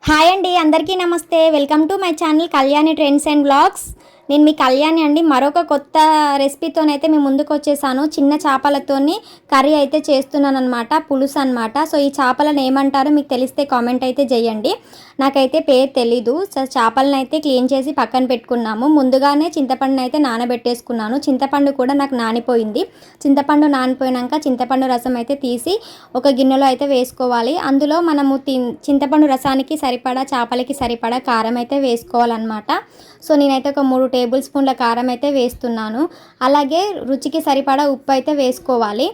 Hi అండి, అందరికీ నమస్తే. Welcome to my channel Kalyani trends and blogs. నేను మీ కళ్యాణి అండి. మరొక కొత్త రెసిపీతోనైతే మీ ముందుకు వచ్చేసాను. చిన్న చేపలతోని కర్రీ అయితే చేస్తున్నాను అనమాట, పులుసు అనమాట. సో ఈ చేపలను ఏమంటారో మీకు తెలిస్తే కామెంట్ అయితే చేయండి. నాకైతే పేరు తెలీదు. సో చేపలను అయితే క్లీన్ చేసి పక్కన పెట్టుకున్నాము. ముందుగానే చింతపండుని అయితే నానబెట్టేసుకున్నాను. చింతపండు కూడా నాకు నానిపోయింది. చింతపండు నానిపోయినాక చింతపండు రసం అయితే తీసి ఒక గిన్నెలో అయితే వేసుకోవాలి. అందులో మనము చింతపండు రసానికి సరిపడా, చేపలకి సరిపడా కారం అయితే వేసుకోవాలన్నమాట. సో నేనైతే ఒక 3 టేబుల్ స్పూన్ల కారం అయితే వేస్తున్నాను. అలాగే రుచికి సరిపడా ఉప్పు అయితే వేసుకోవాలి.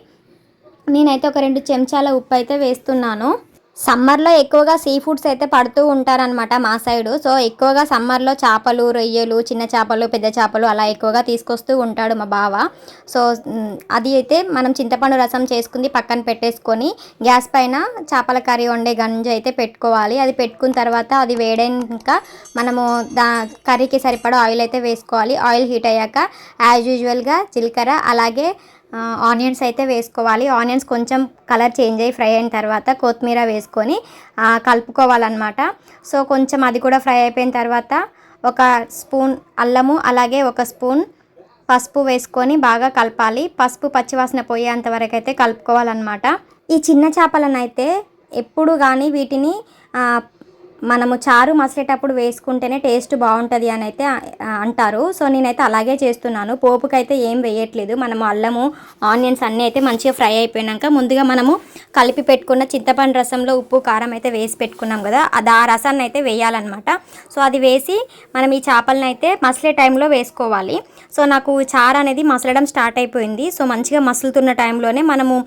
నేనైతే ఒక 2 చెంచాల ఉప్పు అయితే వేస్తున్నాను. సమ్మర్లో ఎక్కువగా సీ ఫుడ్స్ అయితే పడుతూ ఉంటారనమాట మా సైడు. సో ఎక్కువగా సమ్మర్లో చేపలు, రొయ్యలు, చిన్న చేపలు, పెద్ద చేపలు అలా ఎక్కువగా తీసుకొస్తూ ఉంటాడు మా బావ. సో అది అయితే మనం చింతపండు రసం చేసుకుంది పక్కన పెట్టేసుకొని గ్యాస్ పైన చేపల కర్రీ వండే గంజి అయితే పెట్టుకోవాలి. అది పెట్టుకున్న తర్వాత అది వేడైనాక మనము కర్రీకి సరిపడా ఆయిల్ అయితే వేసుకోవాలి. ఆయిల్ హీట్ అయ్యాక యాజ్ యూజువల్గా జీలకర్ర అలాగే ఆనియన్స్ అయితే వేసుకోవాలి. ఆనియన్స్ కొంచెం కలర్ చేంజ్ అయ్యి ఫ్రై అయిన తర్వాత కొత్తిమీర వేసుకొని కలుపుకోవాలన్నమాట. సో కొంచెం అది కూడా ఫ్రై అయిపోయిన తర్వాత ఒక స్పూన్ అల్లము అలాగే ఒక స్పూన్ పసుపు వేసుకొని బాగా కలపాలి. పసుపు పచ్చివాసన పోయేంత వరకు అయితే కలుపుకోవాలన్నమాట. ఈ చిన్న చేపలను అయితే ఎప్పుడు కానీ వీటిని మనము చారు మసిలేటప్పుడు వేసుకుంటేనే టేస్ట్ బాగుంటుంది అని అయితే అంటారు. సో నేనైతే అలాగే చేస్తున్నాను. పోపుకైతే ఏం వేయట్లేదు. మనము అల్లము ఆనియన్స్ అన్నీ అయితే మంచిగా ఫ్రై అయిపోయాక ముందుగా మనము కలిపి పెట్టుకున్న చింతపండు రసంలో ఉప్పు కారం అయితే వేసి పెట్టుకున్నాం కదా, అది ఆ రసాన్ని అయితే వేయాలన్నమాట. సో అది వేసి మనం ఈ చేపలను అయితే మసిలే టైంలో వేసుకోవాలి. సో నాకు చారు అనేది మసలడం స్టార్ట్ అయిపోయింది. సో మంచిగా మసులుతున్న టైంలోనే మనము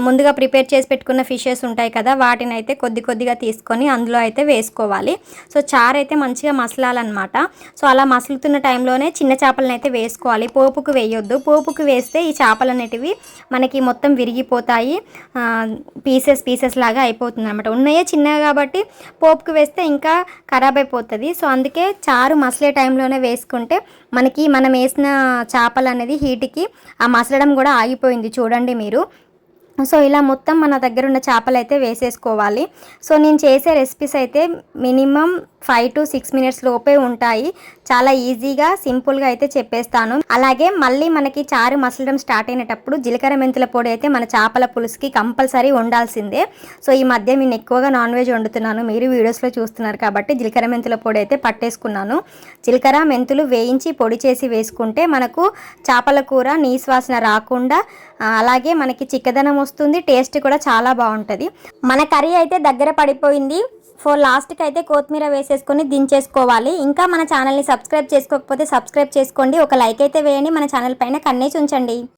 ముందుగా ప్రిపేర్ చేసి పెట్టుకున్న ఫిషెస్ ఉంటాయి కదా, వాటిని అయితే కొద్దిగా తీసుకొని అందులో అయితే వేసుకోవాలి. సో చారు అయితే మంచిగా మసలాలన్నమాట. సో అలా మసులుతున్న టైంలోనే చిన్న చేపలను అయితే వేసుకోవాలి. పోపుకు వేయొద్దు. పోపుకు వేస్తే ఈ చేపలు అనేటివి మనకి మొత్తం విరిగిపోతాయి, పీసెస్ లాగా అయిపోతుంది అనమాట. ఉన్నాయే చిన్నగా కాబట్టి పోపుకు వేస్తే ఇంకా ఖరాబ్ అయిపోతుంది. సో అందుకే చారు మసలే టైంలోనే వేసుకుంటే మనకి మనం వేసిన చేపలు అనేది హీట్కి ఆ మసలడం కూడా ఆగిపోయింది చూడండి మీరు. సో ఇలా మొత్తం మన దగ్గర ఉన్న చేపలు అయితే వేసేసుకోవాలి. సో నేను చేసే రెసిపీస్ అయితే మినిమం 5 to 6 మినిట్స్ లోపే ఉంటాయి. చాలా ఈజీగా సింపుల్గా అయితే చెప్పేస్తాను. అలాగే మళ్ళీ మనకి చారు మసలడం స్టార్ట్ అయినప్పుడు జీలకర్ర మెంతుల పొడి అయితే మన చేపల పులుసుకి కంపల్సరీ ఉండాల్సిందే. సో ఈ మధ్య నేను ఎక్కువగా నాన్ వెజ్ వండుతున్నాను, మీరు వీడియోస్లో చూస్తున్నారు కాబట్టి జీలకర్ర మెంతుల పొడి అయితే పట్టేసుకున్నాను. జీలకర్ర మెంతులు వేయించి పొడి చేసి వేసుకుంటే మనకు చేపల కూర నీసు వాసన రాకుండా అలాగే మనకి చిక్కదనం వస్తుంది, టేస్ట్ కూడా చాలా బాగుంటుంది. మన కర్రీ అయితే దగ్గర పడిపోయింది. లాస్ట్కి అయితే కొత్తిమీర వేసేసుకొని దించేసుకోవాలి. ఇంకా మన ఛానల్ని సబ్స్క్రైబ్ చేసుకోకపోతే సబ్స్క్రైబ్ చేసుకోండి. ఒక లైక్ అయితే వేయండి. మన ఛానల్ పైన కన్నేసి ఉంచండి.